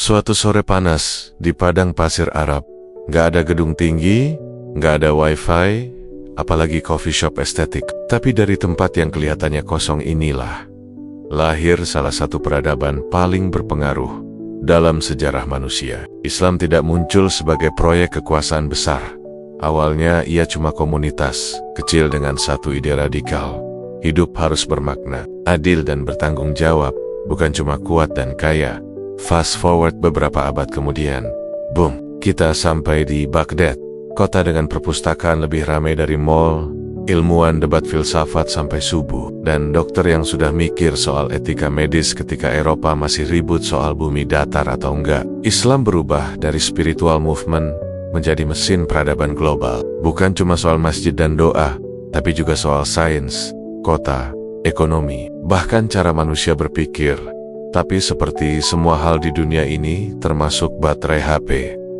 Suatu sore panas di padang pasir Arab. Gak ada gedung tinggi, gak ada wifi, apalagi coffee shop estetik. Tapi dari tempat yang kelihatannya kosong inilah lahir salah satu peradaban paling berpengaruh dalam sejarah manusia. Islam tidak muncul sebagai proyek kekuasaan besar. Awalnya ia cuma komunitas kecil dengan satu ide radikal. Hidup harus bermakna, adil dan bertanggung jawab, bukan cuma kuat dan kaya. Fast forward beberapa abad kemudian, boom, kita sampai di Baghdad, kota dengan perpustakaan lebih ramai dari mall, ilmuwan debat filsafat sampai subuh, dan dokter yang sudah mikir soal etika medis ketika Eropa masih ribut soal bumi datar atau enggak. Islam berubah dari spiritual movement menjadi mesin peradaban global. Bukan cuma soal masjid dan doa, tapi juga soal sains, kota, ekonomi, bahkan cara manusia berpikir. Tapi seperti semua hal di dunia ini, termasuk baterai HP,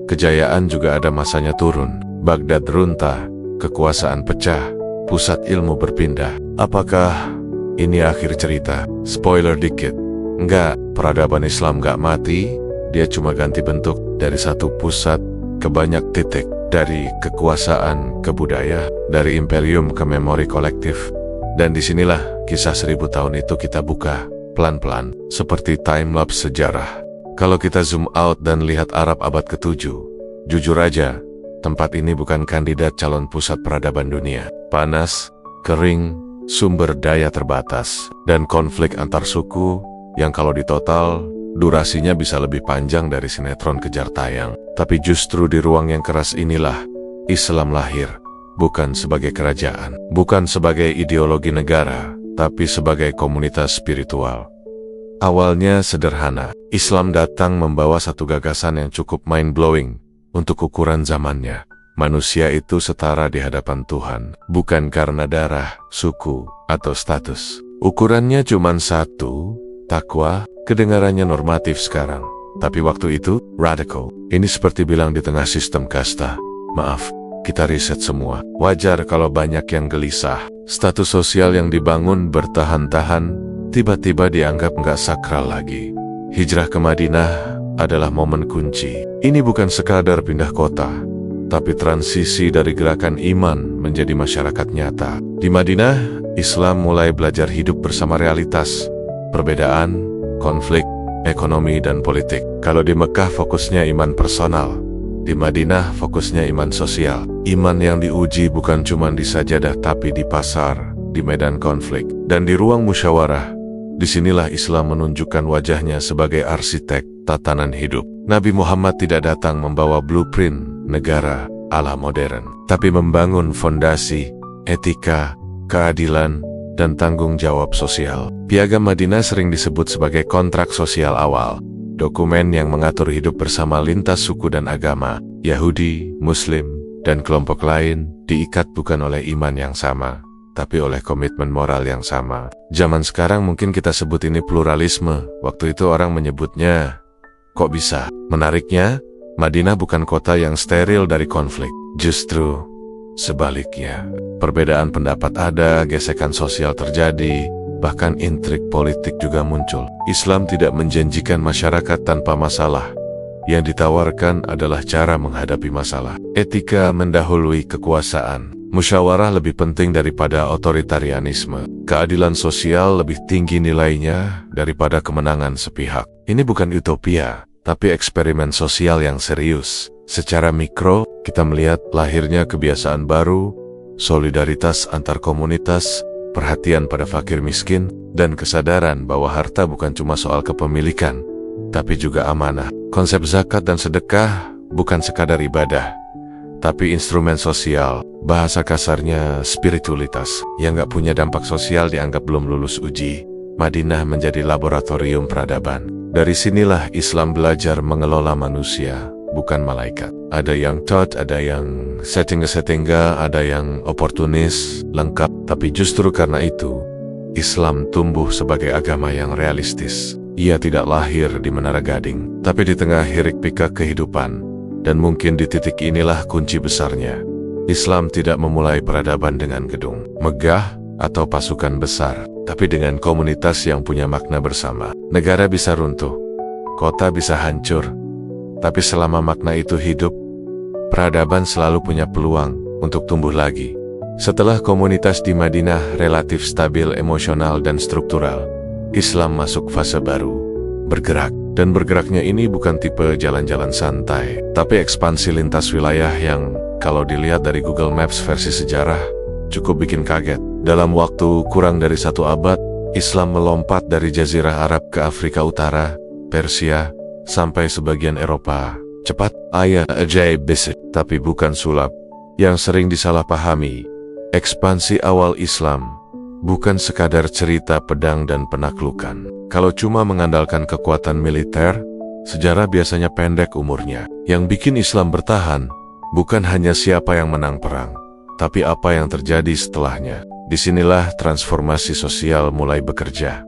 kejayaan juga ada masanya turun. Baghdad runtuh, kekuasaan pecah, pusat ilmu berpindah. Apakah ini akhir cerita? Spoiler dikit. Enggak, peradaban Islam gak mati, dia cuma ganti bentuk dari satu pusat ke banyak titik, dari kekuasaan ke budaya, dari imperium ke memori kolektif. Dan disinilah kisah 1000 tahun itu kita buka pelan-pelan, seperti time-lapse sejarah. Kalau kita zoom out dan lihat Arab abad ke-7, jujur aja, tempat ini bukan kandidat calon pusat peradaban dunia. Panas, kering, sumber daya terbatas, dan konflik antar suku yang kalau ditotal, durasinya bisa lebih panjang dari sinetron kejar tayang. Tapi justru di ruang yang keras inilah, Islam lahir, bukan sebagai kerajaan, bukan sebagai ideologi negara, tapi sebagai komunitas spiritual. Awalnya sederhana, Islam datang membawa satu gagasan yang cukup mind-blowing untuk ukuran zamannya. Manusia itu setara di hadapan Tuhan, bukan karena darah, suku, atau status. Ukurannya cuma satu, takwa. Kedengarannya normatif sekarang, tapi waktu itu, radical. Ini seperti bilang di tengah sistem kasta, maaf, kita riset semua. Wajar kalau banyak yang gelisah. Status sosial yang dibangun bertahan-tahan, tiba-tiba dianggap nggak sakral lagi. Hijrah ke Madinah adalah momen kunci. Ini bukan sekadar pindah kota, tapi transisi dari gerakan iman menjadi masyarakat nyata. Di Madinah, Islam mulai belajar hidup bersama realitas, perbedaan, konflik, ekonomi, dan politik. Kalau di Mekah fokusnya iman personal, di Madinah fokusnya iman sosial. Iman yang diuji bukan cuma di sajadah tapi di pasar, di medan konflik, dan di ruang musyawarah. Disinilah Islam menunjukkan wajahnya sebagai arsitek tatanan hidup. Nabi Muhammad tidak datang membawa blueprint negara ala modern, tapi membangun fondasi, etika, keadilan, dan tanggung jawab sosial. Piagam Madinah sering disebut sebagai kontrak sosial awal. Dokumen yang mengatur hidup bersama lintas suku dan agama, Yahudi, Muslim, dan kelompok lain, diikat bukan oleh iman yang sama, tapi oleh komitmen moral yang sama. Zaman sekarang mungkin kita sebut ini pluralisme, waktu itu orang menyebutnya, kok bisa? Menariknya, Madinah bukan kota yang steril dari konflik, justru sebaliknya. Perbedaan pendapat ada, gesekan sosial terjadi, bahkan intrik politik juga muncul. Islam tidak menjanjikan masyarakat tanpa masalah. Yang ditawarkan adalah cara menghadapi masalah. Etika mendahului kekuasaan. Musyawarah lebih penting daripada otoritarianisme. Keadilan sosial lebih tinggi nilainya daripada kemenangan sepihak. Ini bukan utopia, tapi eksperimen sosial yang serius. Secara mikro, kita melihat lahirnya kebiasaan baru, solidaritas antar komunitas, perhatian pada fakir miskin, dan kesadaran bahwa harta bukan cuma soal kepemilikan, tapi juga amanah. Konsep zakat dan sedekah bukan sekadar ibadah, tapi instrumen sosial. Bahasa kasarnya spiritualitas. Yang gak punya dampak sosial dianggap belum lulus uji. Madinah menjadi laboratorium peradaban. Dari sinilah Islam belajar mengelola manusia, bukan malaikat. Ada yang thought, ada yang setting-settingga, ada yang oportunis, lengkap. Tapi justru karena itu, Islam tumbuh sebagai agama yang realistis. Ia tidak lahir di Menara Gading, tapi di tengah hiruk-pikuk kehidupan. Dan mungkin di titik inilah kunci besarnya. Islam tidak memulai peradaban dengan gedung megah atau pasukan besar, tapi dengan komunitas yang punya makna bersama. Negara bisa runtuh, kota bisa hancur. Tapi selama makna itu hidup, peradaban selalu punya peluang untuk tumbuh lagi. Setelah komunitas di Madinah relatif stabil emosional dan struktural, Islam masuk fase baru, bergerak. Dan bergeraknya ini bukan tipe jalan-jalan santai, tapi ekspansi lintas wilayah yang kalau dilihat dari Google Maps versi sejarah, cukup bikin kaget. Dalam waktu kurang dari 1 abad, Islam melompat dari Jazirah Arab ke Afrika Utara, Persia, sampai sebagian Eropa. Cepat, ayat ajaib besar, tapi bukan sulap. Yang sering disalahpahami, ekspansi awal Islam bukan sekadar cerita pedang dan penaklukan. Kalau cuma mengandalkan kekuatan militer, sejarah biasanya pendek umurnya. Yang bikin Islam bertahan, bukan hanya siapa yang menang perang, tapi apa yang terjadi setelahnya. Disinilah transformasi sosial mulai bekerja.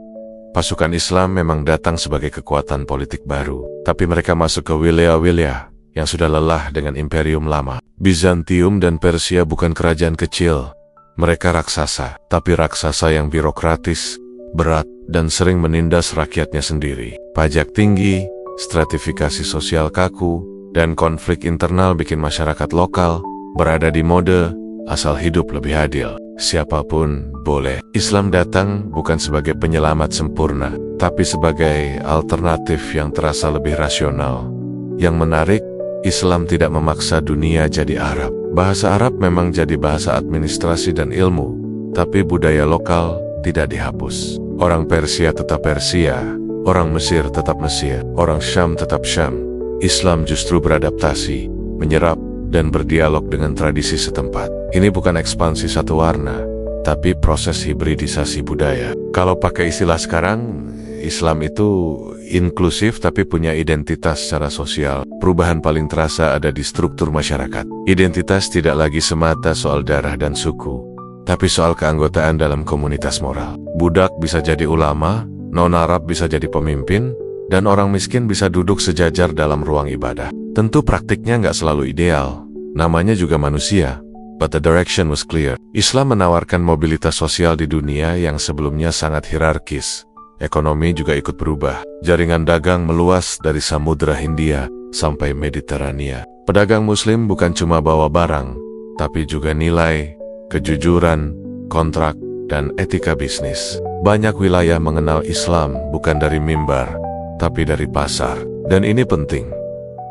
Pasukan Islam memang datang sebagai kekuatan politik baru, tapi mereka masuk ke wilayah-wilayah yang sudah lelah dengan imperium lama. Bizantium dan Persia bukan kerajaan kecil. Mereka raksasa, tapi raksasa yang birokratis, berat, dan sering menindas rakyatnya sendiri. Pajak tinggi, stratifikasi sosial kaku, dan konflik internal bikin masyarakat lokal berada di mode asal hidup lebih adil. Siapapun boleh. Islam datang bukan sebagai penyelamat sempurna, tapi sebagai alternatif yang terasa lebih rasional. Yang menarik, Islam tidak memaksa dunia jadi Arab. Bahasa Arab memang jadi bahasa administrasi dan ilmu, tapi budaya lokal tidak dihapus. Orang Persia tetap Persia, orang Mesir tetap Mesir, orang Syam tetap Syam. Islam justru beradaptasi, menyerap, dan berdialog dengan tradisi setempat. Ini bukan ekspansi satu warna, tapi proses hibridisasi budaya. Kalau pakai istilah sekarang, Islam itu inklusif tapi punya identitas secara sosial. Perubahan paling terasa ada di struktur masyarakat. Identitas tidak lagi semata soal darah dan suku, tapi soal keanggotaan dalam komunitas moral. Budak bisa jadi ulama, non-Arab bisa jadi pemimpin, dan orang miskin bisa duduk sejajar dalam ruang ibadah. Tentu praktiknya nggak selalu ideal, namanya juga manusia, but the direction was clear. Islam menawarkan mobilitas sosial di dunia yang sebelumnya sangat hierarkis. Ekonomi juga ikut berubah. Jaringan dagang meluas dari Samudra Hindia sampai Mediterania. Pedagang muslim bukan cuma bawa barang, tapi juga nilai, kejujuran, kontrak, dan etika bisnis. Banyak wilayah mengenal Islam bukan dari mimbar, tapi dari pasar. Dan ini penting.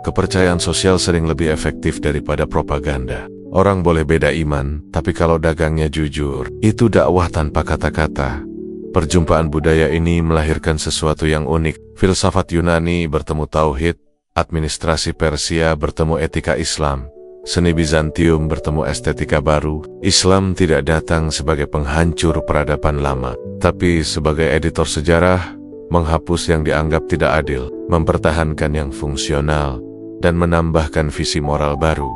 Kepercayaan sosial sering lebih efektif daripada propaganda. Orang boleh beda iman, tapi kalau dagangnya jujur, itu dakwah tanpa kata-kata. Perjumpaan budaya ini melahirkan sesuatu yang unik. Filsafat Yunani bertemu Tauhid, administrasi Persia bertemu etika Islam, seni Bizantium bertemu estetika baru. Islam tidak datang sebagai penghancur peradaban lama, tapi sebagai editor sejarah, menghapus yang dianggap tidak adil, mempertahankan yang fungsional, dan menambahkan visi moral baru.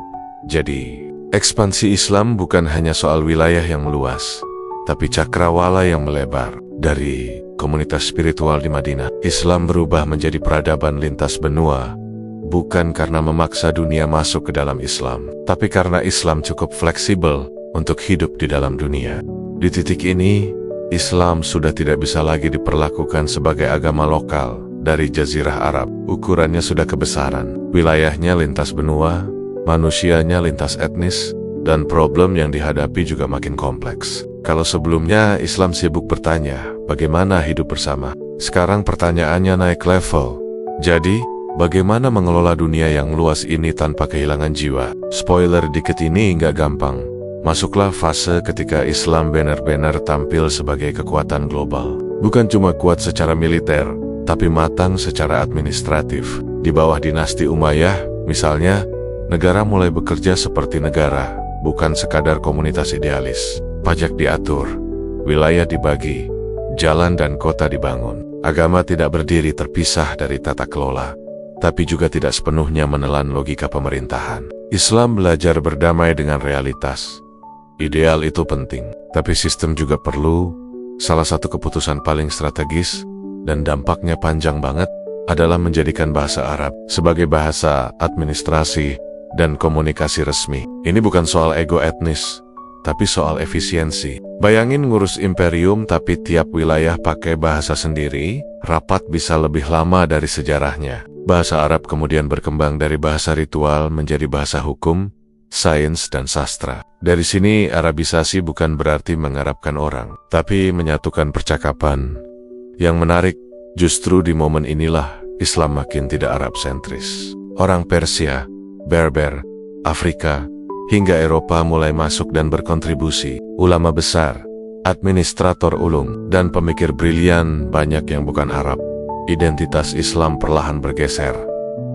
Jadi, ekspansi Islam bukan hanya soal wilayah yang meluas, tapi cakrawala yang melebar. Dari komunitas spiritual di Madinah, Islam berubah menjadi peradaban lintas benua, bukan karena memaksa dunia masuk ke dalam Islam, tapi karena Islam cukup fleksibel untuk hidup di dalam dunia. Di titik ini, Islam sudah tidak bisa lagi diperlakukan sebagai agama lokal dari Jazirah Arab. Ukurannya sudah kebesaran, wilayahnya lintas benua, manusianya lintas etnis, dan problem yang dihadapi juga makin kompleks. Kalau sebelumnya Islam sibuk bertanya, bagaimana hidup bersama? Sekarang pertanyaannya naik level. Jadi, bagaimana mengelola dunia yang luas ini tanpa kehilangan jiwa? Spoiler dikit, ini nggak gampang. Masuklah fase ketika Islam benar-benar tampil sebagai kekuatan global. Bukan cuma kuat secara militer, tapi matang secara administratif. Di bawah dinasti Umayyah, misalnya, negara mulai bekerja seperti negara, bukan sekadar komunitas idealis. Pajak diatur, wilayah dibagi, jalan dan kota dibangun. Agama tidak berdiri terpisah dari tata kelola, tapi juga tidak sepenuhnya menelan logika pemerintahan. Islam belajar berdamai dengan realitas. Ideal itu penting, tapi sistem juga perlu. Salah satu keputusan paling strategis dan dampaknya panjang banget adalah menjadikan bahasa Arab sebagai bahasa administrasi dan komunikasi resmi. Ini bukan soal ego etnis, tapi soal efisiensi. Bayangin ngurus imperium tapi tiap wilayah pakai bahasa sendiri, rapat bisa lebih lama dari sejarahnya. Bahasa Arab kemudian berkembang dari bahasa ritual menjadi bahasa hukum, sains, dan sastra. Dari sini Arabisasi bukan berarti mengarabkan orang, tapi menyatukan percakapan. Yang menarik, justru di momen inilah Islam makin tidak Arab sentris. Orang Persia, Berber, Afrika, hingga Eropa mulai masuk dan berkontribusi. Ulama besar, administrator ulung, dan pemikir brilian banyak yang bukan Arab. Identitas Islam perlahan bergeser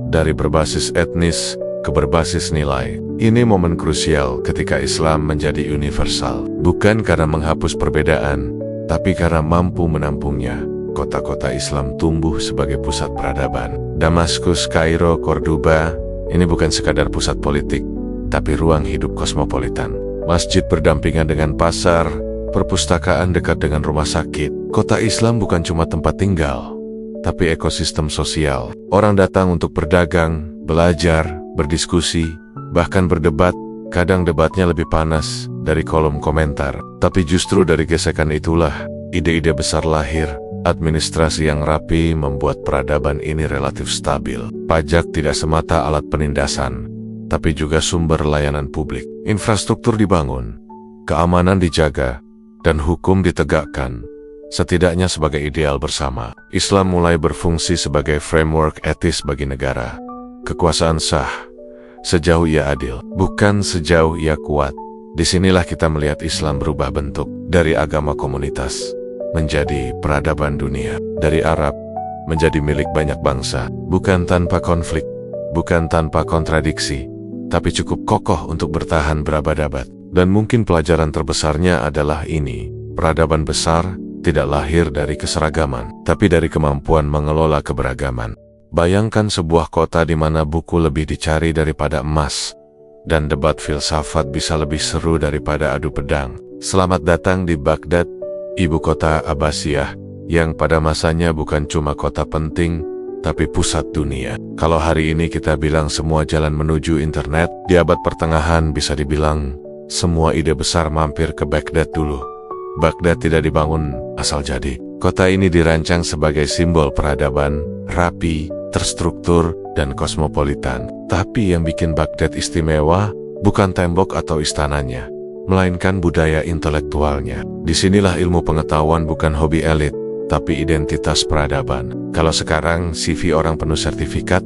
dari berbasis etnis ke berbasis nilai. Ini momen krusial ketika Islam menjadi universal, bukan karena menghapus perbedaan, tapi karena mampu menampungnya. Kota-kota Islam tumbuh sebagai pusat peradaban. Damaskus, Kairo, Cordoba, ini bukan sekadar pusat politik, tapi ruang hidup kosmopolitan. Masjid berdampingan dengan pasar, perpustakaan dekat dengan rumah sakit. Kota Islam bukan cuma tempat tinggal, tapi ekosistem sosial. Orang datang untuk berdagang, belajar, berdiskusi, bahkan berdebat. Kadang debatnya lebih panas dari kolom komentar. Tapi justru dari gesekan itulah ide-ide besar lahir. Administrasi yang rapi membuat peradaban ini relatif stabil. Pajak tidak semata alat penindasan, tapi juga sumber layanan publik. Infrastruktur dibangun, keamanan dijaga, dan hukum ditegakkan. Setidaknya sebagai ideal bersama, Islam mulai berfungsi sebagai framework etis bagi negara. Kekuasaan sah, sejauh ia adil, bukan sejauh ia kuat. Disinilah kita melihat Islam berubah bentuk, dari agama komunitas menjadi peradaban dunia, dari Arab menjadi milik banyak bangsa, bukan tanpa konflik, bukan tanpa kontradiksi, tapi cukup kokoh untuk bertahan berabad-abad. Dan mungkin pelajaran terbesarnya adalah ini, peradaban besar tidak lahir dari keseragaman, tapi dari kemampuan mengelola keberagaman. Bayangkan sebuah kota di mana buku lebih dicari daripada emas, dan debat filsafat bisa lebih seru daripada adu pedang. Selamat datang di Baghdad, ibu kota Abbasiyah, yang pada masanya bukan cuma kota penting, tapi pusat dunia. Kalau hari ini kita bilang semua jalan menuju internet, di abad pertengahan bisa dibilang semua ide besar mampir ke Baghdad dulu. Baghdad tidak dibangun asal jadi. Kota ini dirancang sebagai simbol peradaban, rapi, terstruktur, dan kosmopolitan. Tapi yang bikin Baghdad istimewa bukan tembok atau istananya, melainkan budaya intelektualnya. Disinilah ilmu pengetahuan bukan hobi elit, tapi identitas peradaban. Kalau sekarang CV orang penuh sertifikat,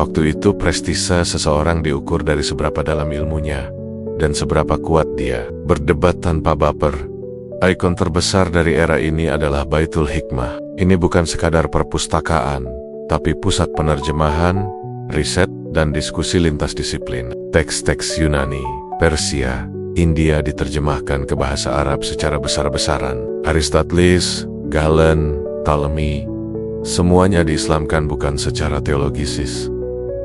waktu itu prestise seseorang diukur dari seberapa dalam ilmunya dan seberapa kuat dia berdebat tanpa baper. Ikon terbesar dari era ini adalah Baitul Hikmah. Ini bukan sekadar perpustakaan, tapi pusat penerjemahan, riset, dan diskusi lintas disiplin. Teks-teks Yunani, Persia, India diterjemahkan ke bahasa Arab secara besar-besaran. Aristoteles, Galen, Ptolemy, semuanya diislamkan bukan secara teologisis,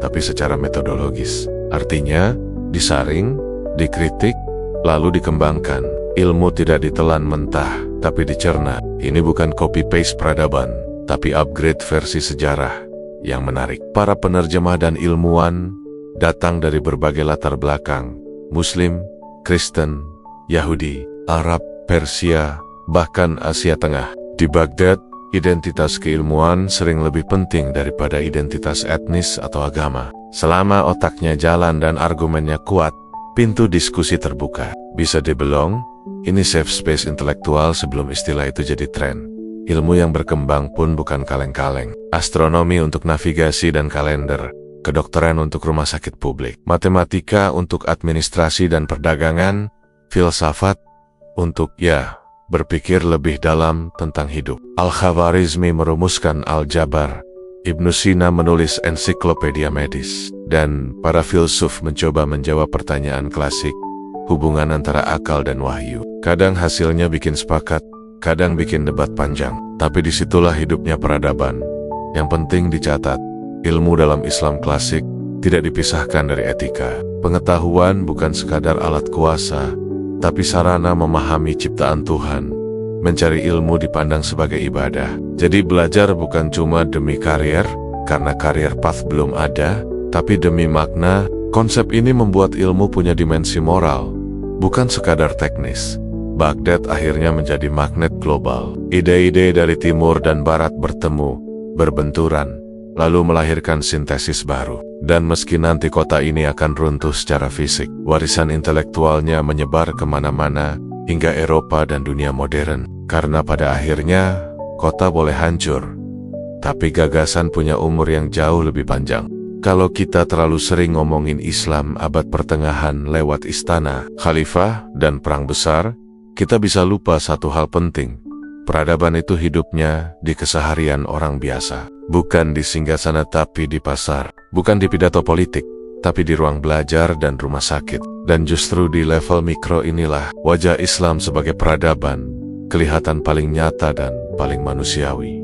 tapi secara metodologis. Artinya, disaring, dikritik, lalu dikembangkan. Ilmu tidak ditelan mentah, tapi dicerna. Ini bukan copy-paste peradaban, tapi upgrade versi sejarah. Yang menarik, para penerjemah dan ilmuwan datang dari berbagai latar belakang. Muslim, Kristen, Yahudi, Arab, Persia, bahkan Asia Tengah. Di Baghdad, identitas keilmuan sering lebih penting daripada identitas etnis atau agama. Selama otaknya jalan dan argumennya kuat, pintu diskusi terbuka. Bisa dibilang, ini safe space intelektual sebelum istilah itu jadi tren. Ilmu yang berkembang pun bukan kaleng-kaleng. Astronomi untuk navigasi dan kalender, kedokteran untuk rumah sakit publik, matematika untuk administrasi dan perdagangan, filsafat untuk, berpikir lebih dalam tentang hidup. Al-Khawarizmi merumuskan aljabar, Ibnu Sina menulis ensiklopedia medis, dan para filsuf mencoba menjawab pertanyaan klasik, hubungan antara akal dan wahyu. Kadang hasilnya bikin sepakat, kadang bikin debat panjang. Tapi disitulah hidupnya peradaban. Yang penting dicatat, ilmu dalam Islam klasik tidak dipisahkan dari etika. Pengetahuan bukan sekadar alat kuasa, tapi sarana memahami ciptaan Tuhan. Mencari ilmu dipandang sebagai ibadah. Jadi belajar bukan cuma demi karier, karena karier path belum ada, tapi demi makna. Konsep ini membuat ilmu punya dimensi moral, bukan sekadar teknis. Baghdad akhirnya menjadi magnet global. Ide-ide dari timur dan barat bertemu, berbenturan, lalu melahirkan sintesis baru. Dan meski nanti kota ini akan runtuh secara fisik, warisan intelektualnya menyebar kemana-mana, hingga Eropa dan dunia modern. Karena pada akhirnya, kota boleh hancur, tapi gagasan punya umur yang jauh lebih panjang. Kalau kita terlalu sering ngomongin Islam abad pertengahan lewat istana, khalifah, dan perang besar, kita bisa lupa satu hal penting. Peradaban itu hidupnya di keseharian orang biasa. Bukan di singgasana tapi di pasar. Bukan di pidato politik, tapi di ruang belajar dan rumah sakit. Dan justru di level mikro inilah wajah Islam sebagai peradaban kelihatan paling nyata dan paling manusiawi.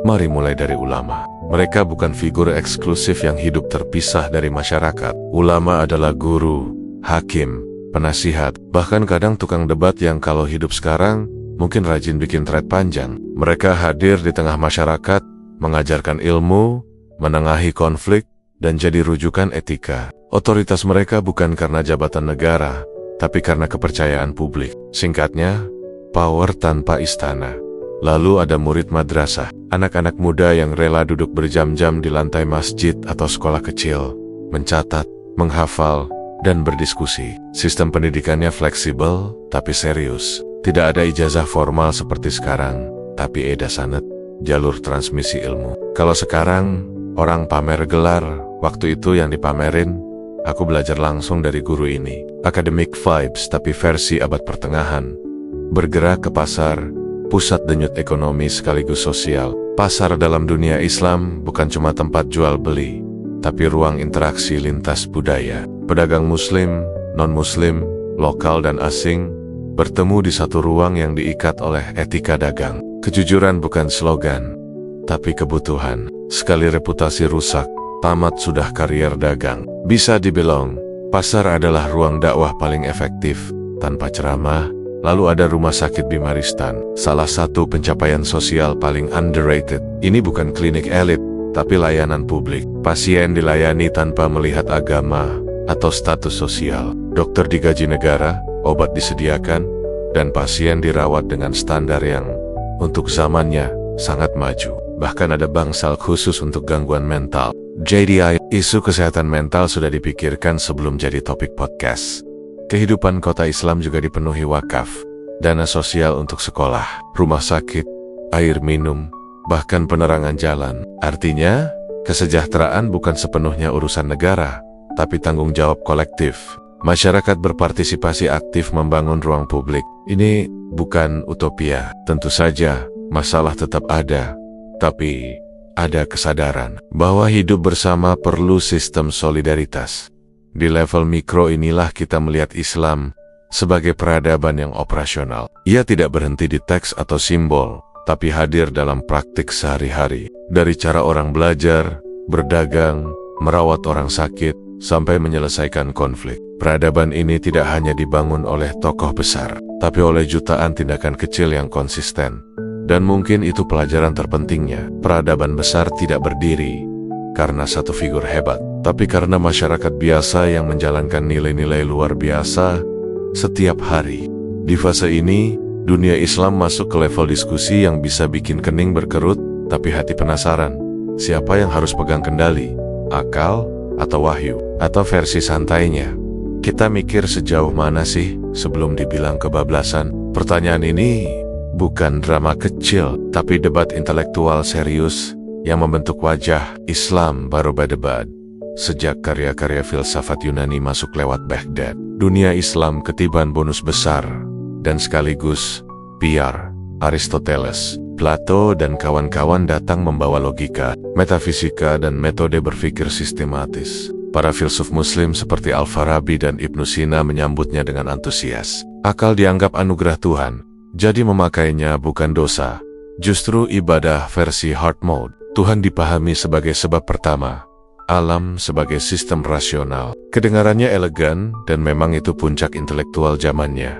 Mari mulai dari ulama. Mereka bukan figur eksklusif yang hidup terpisah dari masyarakat. Ulama adalah guru, hakim, penasihat, bahkan kadang tukang debat yang kalau hidup sekarang mungkin rajin bikin thread panjang. Mereka hadir di tengah masyarakat, mengajarkan ilmu, menengahi konflik, dan jadi rujukan etika. Otoritas mereka bukan karena jabatan negara, tapi karena kepercayaan publik. Singkatnya, power tanpa istana. Lalu ada murid madrasah, anak-anak muda yang rela duduk berjam-jam di lantai masjid atau sekolah kecil, mencatat, menghafal, dan berdiskusi. Sistem pendidikannya fleksibel, tapi serius. Tidak ada ijazah formal seperti sekarang, tapi edasanet, jalur transmisi ilmu. Kalau sekarang, orang pamer gelar, waktu itu yang dipamerin, aku belajar langsung dari guru ini. Academic vibes tapi versi abad pertengahan. Bergerak ke pasar, pusat denyut ekonomi sekaligus sosial. Pasar dalam dunia Islam bukan cuma tempat jual beli, tapi ruang interaksi lintas budaya. Pedagang muslim, non-muslim, lokal dan asing, bertemu di satu ruang yang diikat oleh etika dagang. Kejujuran bukan slogan, tapi kebutuhan. Sekali reputasi rusak, tamat sudah karier dagang. Bisa dibilang, pasar adalah ruang dakwah paling efektif. Tanpa ceramah, lalu ada rumah sakit Bimaristan, salah satu pencapaian sosial paling underrated. Ini bukan klinik elit, tapi layanan publik. Pasien dilayani tanpa melihat agama atau status sosial. Dokter digaji negara, obat disediakan, dan pasien dirawat dengan standar yang untuk zamannya sangat maju. Bahkan ada bangsal khusus untuk gangguan mental. JDI, isu kesehatan mental sudah dipikirkan sebelum jadi topik podcast. Kehidupan kota Islam juga dipenuhi wakaf, dana sosial untuk sekolah, rumah sakit, air minum, bahkan penerangan jalan. Artinya, kesejahteraan bukan sepenuhnya urusan negara, tapi tanggung jawab kolektif. Masyarakat berpartisipasi aktif membangun ruang publik. Ini bukan utopia. Tentu saja, masalah tetap ada, tapi ada kesadaran bahwa hidup bersama perlu sistem solidaritas. Di level mikro inilah kita melihat Islam sebagai peradaban yang operasional. Ia tidak berhenti di teks atau simbol, tapi hadir dalam praktik sehari-hari. Dari cara orang belajar, berdagang, merawat orang sakit, sampai menyelesaikan konflik. Peradaban ini tidak hanya dibangun oleh tokoh besar, tapi oleh jutaan tindakan kecil yang konsisten. Dan mungkin itu pelajaran terpentingnya. Peradaban besar tidak berdiri karena satu figur hebat, tapi karena masyarakat biasa yang menjalankan nilai-nilai luar biasa setiap hari. Di fase ini, dunia Islam masuk ke level diskusi yang bisa bikin kening berkerut, tapi hati penasaran. Siapa yang harus pegang kendali? Akal atau wahyu? Atau versi santainya? Kita mikir sejauh mana sih sebelum dibilang kebablasan? Pertanyaan ini bukan drama kecil, tapi debat intelektual serius yang membentuk wajah Islam baru berdebat. Sejak karya-karya filsafat Yunani masuk lewat Baghdad, dunia Islam ketiban bonus besar, dan sekaligus PR, Aristoteles, Plato dan kawan-kawan datang membawa logika, metafisika dan metode berpikir sistematis. Para filsuf muslim seperti Al-Farabi dan Ibnu Sina menyambutnya dengan antusias. Akal dianggap anugerah Tuhan, jadi memakainya bukan dosa, justru ibadah versi hard mode. Tuhan dipahami sebagai sebab pertama, alam sebagai sistem rasional. Kedengarannya elegan dan memang itu puncak intelektual zamannya.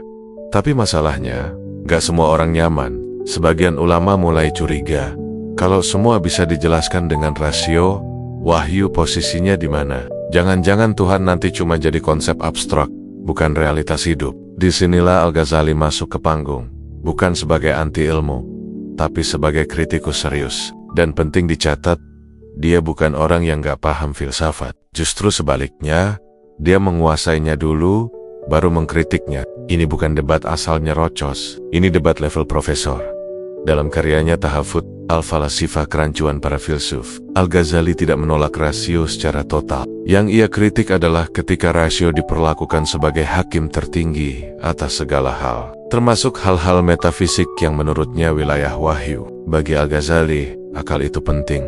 Tapi masalahnya, gak semua orang nyaman. Sebagian ulama mulai curiga. Kalau semua bisa dijelaskan dengan rasio, wahyu posisinya di mana? Jangan-jangan Tuhan nanti cuma jadi konsep abstrak, bukan realitas hidup. Disinilah Al-Ghazali masuk ke panggung, bukan sebagai anti-ilmu, tapi sebagai kritikus serius. Dan penting dicatat, dia bukan orang yang gak paham filsafat. Justru sebaliknya, dia menguasainya dulu, baru mengkritiknya. Ini bukan debat asal nyerocos, ini debat level profesor. Dalam karyanya Tahafut Al-Falasifah, Kerancuan Para Filsuf, Al-Ghazali tidak menolak rasio secara total. Yang ia kritik adalah ketika rasio diperlakukan sebagai hakim tertinggi atas segala hal, termasuk hal-hal metafisik yang menurutnya wilayah wahyu. Bagi Al-Ghazali, akal itu penting,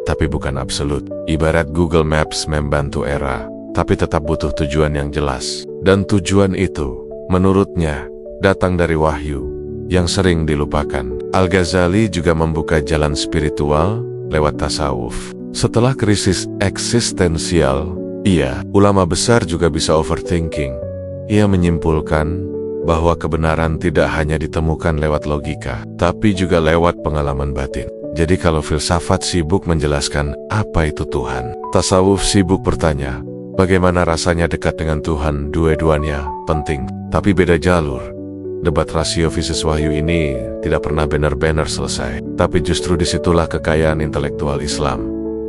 tapi bukan absolut. Ibarat Google Maps membantu era, tapi tetap butuh tujuan yang jelas. Dan tujuan itu, menurutnya, datang dari wahyu, yang sering dilupakan. Al-Ghazali juga membuka jalan spiritual lewat tasawuf. Setelah krisis eksistensial, ulama besar juga bisa overthinking. Ia menyimpulkan bahwa kebenaran tidak hanya ditemukan lewat logika, tapi juga lewat pengalaman batin. Jadi kalau filsafat sibuk menjelaskan apa itu Tuhan, tasawuf sibuk bertanya, bagaimana rasanya dekat dengan Tuhan? Dua-duanya penting, tapi beda jalur. Debat rasio versus wahyu ini tidak pernah benar-benar selesai. Tapi justru disitulah kekayaan intelektual Islam.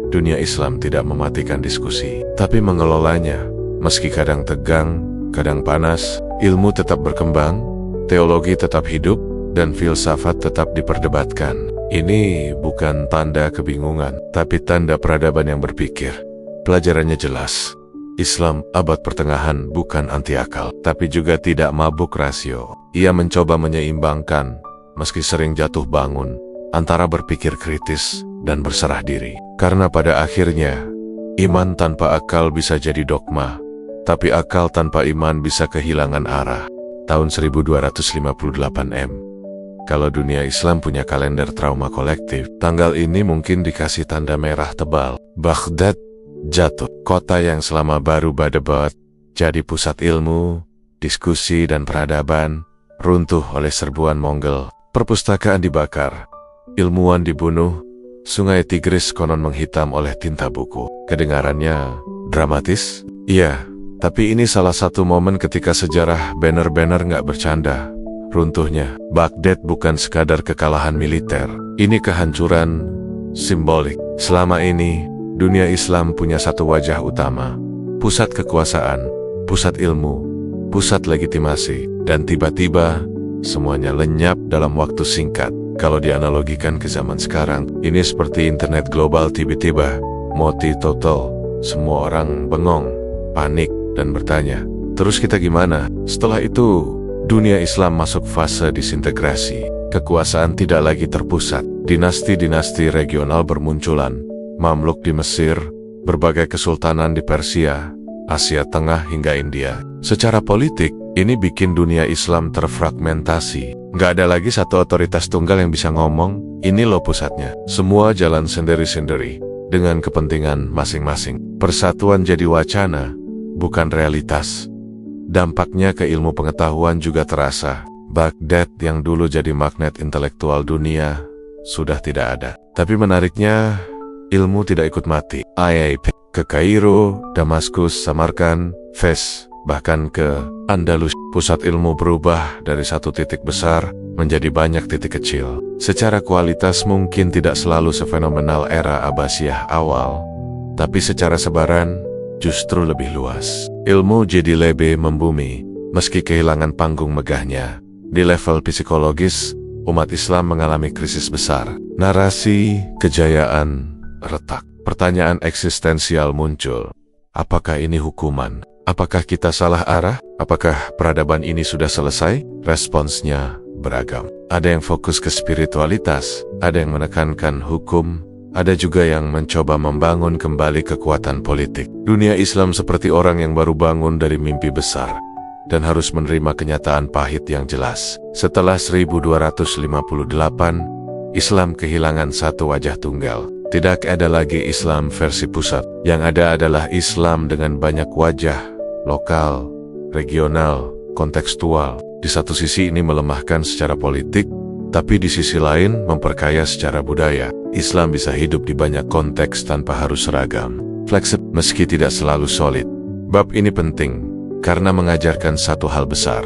Dunia Islam tidak mematikan diskusi, tapi mengelolanya. Meski kadang tegang, kadang panas, ilmu tetap berkembang, teologi tetap hidup, dan filsafat tetap diperdebatkan. Ini bukan tanda kebingungan, tapi tanda peradaban yang berpikir. Pelajarannya jelas. Islam abad pertengahan bukan anti akal, tapi juga tidak mabuk rasio. Ia mencoba menyeimbangkan, meski sering jatuh bangun, antara berpikir kritis dan berserah diri. Karena pada akhirnya, iman tanpa akal bisa jadi dogma, tapi akal tanpa iman bisa kehilangan arah. Tahun 1258 M. Kalau dunia Islam punya kalender trauma kolektif, tanggal ini mungkin dikasih tanda merah tebal. Baghdad jatuh, kota yang selama baru berdebat, jadi pusat ilmu, diskusi dan peradaban, runtuh oleh serbuan Mongol. Perpustakaan dibakar, ilmuwan dibunuh, sungai Tigris konon menghitam oleh tinta buku. Kedengarannya dramatis? Iya, tapi ini salah satu momen ketika sejarah benar-benar nggak bercanda. Runtuhnya Baghdad bukan sekadar kekalahan militer, ini kehancuran simbolik. Selama ini, dunia Islam punya satu wajah utama, pusat kekuasaan, pusat ilmu, pusat legitimasi, dan tiba-tiba semuanya lenyap dalam waktu singkat. Kalau dianalogikan ke zaman sekarang, ini seperti internet global tiba-tiba, mati total. Semua orang bengong, panik, dan bertanya, terus kita gimana? Setelah itu, dunia Islam masuk fase disintegrasi. Kekuasaan tidak lagi terpusat, dinasti-dinasti regional bermunculan, Mamluk di Mesir, berbagai kesultanan di Persia, Asia Tengah hingga India. Secara politik, ini bikin dunia Islam terfragmentasi. Nggak ada lagi satu otoritas tunggal yang bisa ngomong, ini loh pusatnya. Semua jalan sendiri-sendiri, dengan kepentingan masing-masing. Persatuan jadi wacana, bukan realitas. Dampaknya ke ilmu pengetahuan juga terasa. Baghdad yang dulu jadi magnet intelektual dunia, sudah tidak ada. Tapi menariknya, ilmu tidak ikut mati. IAP ke Kairo, Damaskus, Samarkand, Fes, bahkan ke Andalus. Pusat ilmu berubah dari satu titik besar menjadi banyak titik kecil. Secara kualitas mungkin tidak selalu sefenomenal era Abbasiyah awal, tapi secara sebaran justru lebih luas. Ilmu jadi lebih membumi, meski kehilangan panggung megahnya. Di level psikologis, umat Islam mengalami krisis besar. Narasi kejayaan retak. Pertanyaan eksistensial muncul. Apakah ini hukuman? Apakah kita salah arah? Apakah peradaban ini sudah selesai? Responsnya beragam. Ada yang fokus ke spiritualitas, ada yang menekankan hukum, ada juga yang mencoba membangun kembali kekuatan politik. Dunia Islam seperti orang yang baru bangun dari mimpi besar, dan harus menerima kenyataan pahit yang jelas. Setelah 1258, Islam kehilangan satu wajah tunggal. Tidak ada lagi Islam versi pusat. Yang ada adalah Islam dengan banyak wajah, lokal, regional, kontekstual. Di satu sisi ini melemahkan secara politik, tapi di sisi lain memperkaya secara budaya. Islam bisa hidup di banyak konteks tanpa harus seragam, fleksibel meski tidak selalu solid. Bab ini penting karena mengajarkan satu hal besar.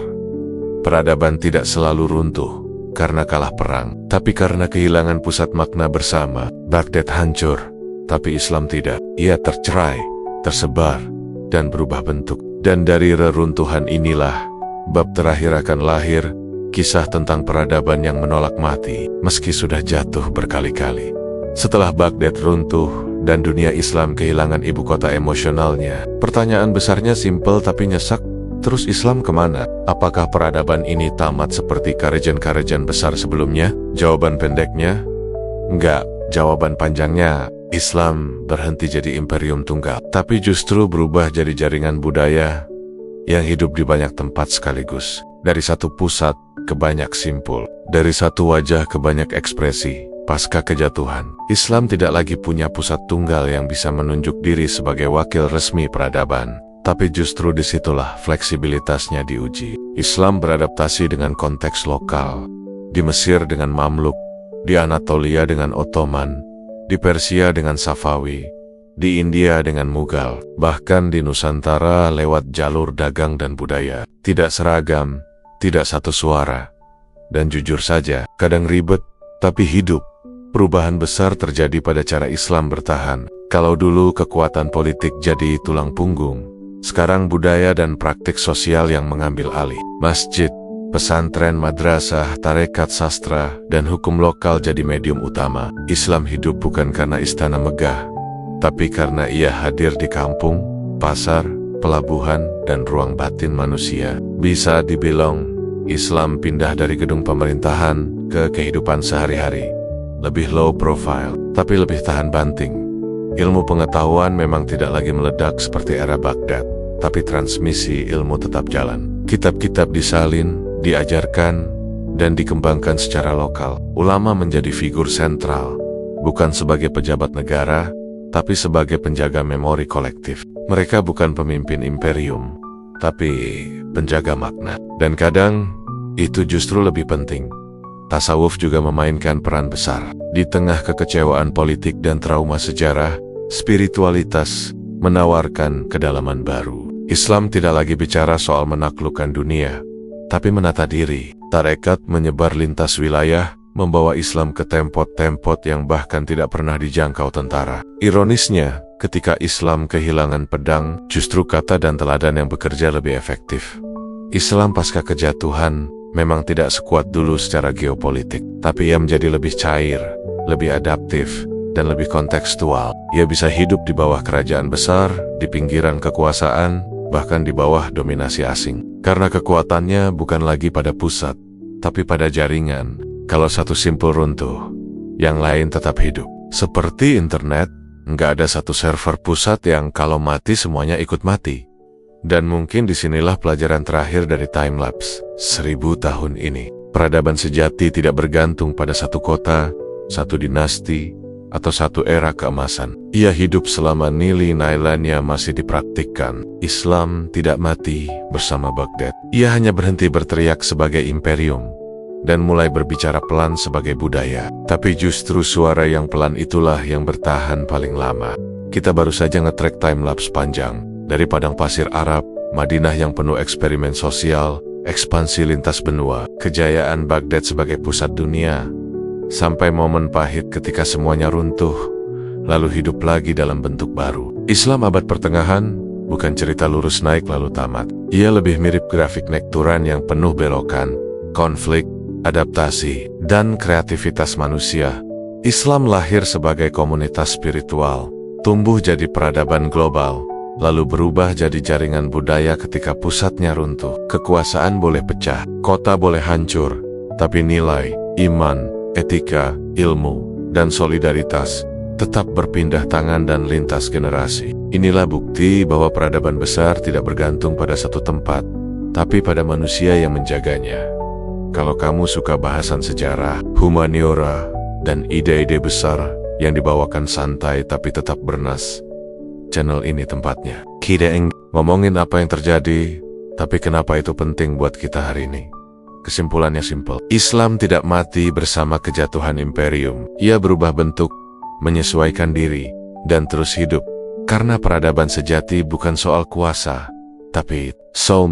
Peradaban tidak selalu runtuh karena kalah perang, tapi karena kehilangan pusat makna bersama. Baghdad hancur, tapi Islam tidak. Ia tercerai, tersebar, dan berubah bentuk. Dan dari reruntuhan inilah, bab terakhir akan lahir, kisah tentang peradaban yang menolak mati, meski sudah jatuh berkali-kali. Setelah Baghdad runtuh, dan dunia Islam kehilangan ibu kota emosionalnya, pertanyaan besarnya simpel tapi nyesak. Terus Islam kemana? Apakah peradaban ini tamat seperti karajan-karajan besar sebelumnya? Jawaban pendeknya, enggak. Jawaban panjangnya, Islam berhenti jadi imperium tunggal, tapi justru berubah jadi jaringan budaya yang hidup di banyak tempat sekaligus. Dari satu pusat ke banyak simpul, dari satu wajah ke banyak ekspresi. Pasca kejatuhan, Islam tidak lagi punya pusat tunggal yang bisa menunjuk diri sebagai wakil resmi peradaban. Tapi justru disitulah fleksibilitasnya diuji. Islam beradaptasi dengan konteks lokal. Di Mesir dengan Mamluk, di Anatolia dengan Ottoman, di Persia dengan Safawi, di India dengan Mughal, bahkan di Nusantara lewat jalur dagang dan budaya. Tidak seragam, tidak satu suara. Dan jujur saja, kadang ribet, tapi hidup. Perubahan besar terjadi pada cara Islam bertahan. Kalau dulu kekuatan politik jadi tulang punggung, sekarang budaya dan praktik sosial yang mengambil alih. Masjid, pesantren, madrasah, tarekat, sastra, dan hukum lokal jadi medium utama. Islam hidup bukan karena istana megah, tapi karena ia hadir di kampung, pasar, pelabuhan, dan ruang batin manusia. Bisa dibilang, Islam pindah dari gedung pemerintahan ke kehidupan sehari-hari. Lebih low profile, tapi lebih tahan banting. Ilmu pengetahuan memang tidak lagi meledak seperti era Baghdad, tapi transmisi ilmu tetap jalan. Kitab-kitab disalin, diajarkan, dan dikembangkan secara lokal. Ulama menjadi figur sentral, bukan sebagai pejabat negara, tapi sebagai penjaga memori kolektif. Mereka bukan pemimpin imperium, tapi penjaga makna. Dan kadang, itu justru lebih penting. Tasawuf juga memainkan peran besar. Di tengah kekecewaan politik dan trauma sejarah, spiritualitas menawarkan kedalaman baru. Islam tidak lagi bicara soal menaklukkan dunia, tapi menata diri. Tarekat menyebar lintas wilayah, membawa Islam ke tempot-tempot yang bahkan tidak pernah dijangkau tentara. Ironisnya, ketika Islam kehilangan pedang, justru kata dan teladan yang bekerja lebih efektif. Islam pasca kejatuhan memang tidak sekuat dulu secara geopolitik, tapi ia menjadi lebih cair, lebih adaptif, dan lebih kontekstual. Ia bisa hidup di bawah kerajaan besar, di pinggiran kekuasaan, bahkan di bawah dominasi asing. Karena kekuatannya bukan lagi pada pusat, tapi pada jaringan. Kalau satu simpul runtuh, yang lain tetap hidup. Seperti internet, nggak ada satu server pusat yang kalau mati semuanya ikut mati. Dan mungkin disinilah pelajaran terakhir dari timelapse 1000 tahun ini. Peradaban sejati tidak bergantung pada satu kota, satu dinasti, atau satu era keemasan. Ia hidup selama nilai-nilainya masih dipraktikkan. Islam tidak mati bersama Baghdad. Ia hanya berhenti berteriak sebagai imperium, dan mulai berbicara pelan sebagai budaya. Tapi justru suara yang pelan itulah yang bertahan paling lama. Kita baru saja nge-track timelapse panjang. Dari padang pasir Arab, Madinah yang penuh eksperimen sosial, ekspansi lintas benua, kejayaan Baghdad sebagai pusat dunia, sampai momen pahit ketika semuanya runtuh, lalu hidup lagi dalam bentuk baru. Islam abad pertengahan bukan cerita lurus naik lalu tamat. Ia lebih mirip grafik nekturan yang penuh belokan, konflik, adaptasi, dan kreativitas manusia. Islam lahir sebagai komunitas spiritual, tumbuh jadi peradaban global, lalu berubah jadi jaringan budaya ketika pusatnya runtuh. Kekuasaan boleh pecah, kota boleh hancur, tapi nilai, iman, etika, ilmu, dan solidaritas tetap berpindah tangan dan lintas generasi. Inilah bukti bahwa peradaban besar tidak bergantung pada satu tempat, tapi pada manusia yang menjaganya. Kalau kamu suka bahasan sejarah, humaniora, dan ide-ide besar yang dibawakan santai tapi tetap bernas, channel ini tempatnya. Ngomongin apa yang terjadi, tapi kenapa itu penting buat kita hari ini. Kesimpulannya simpel. Islam tidak mati bersama kejatuhan imperium. Ia berubah bentuk, menyesuaikan diri, dan terus hidup. Karena peradaban sejati bukan soal kuasa, tapi soul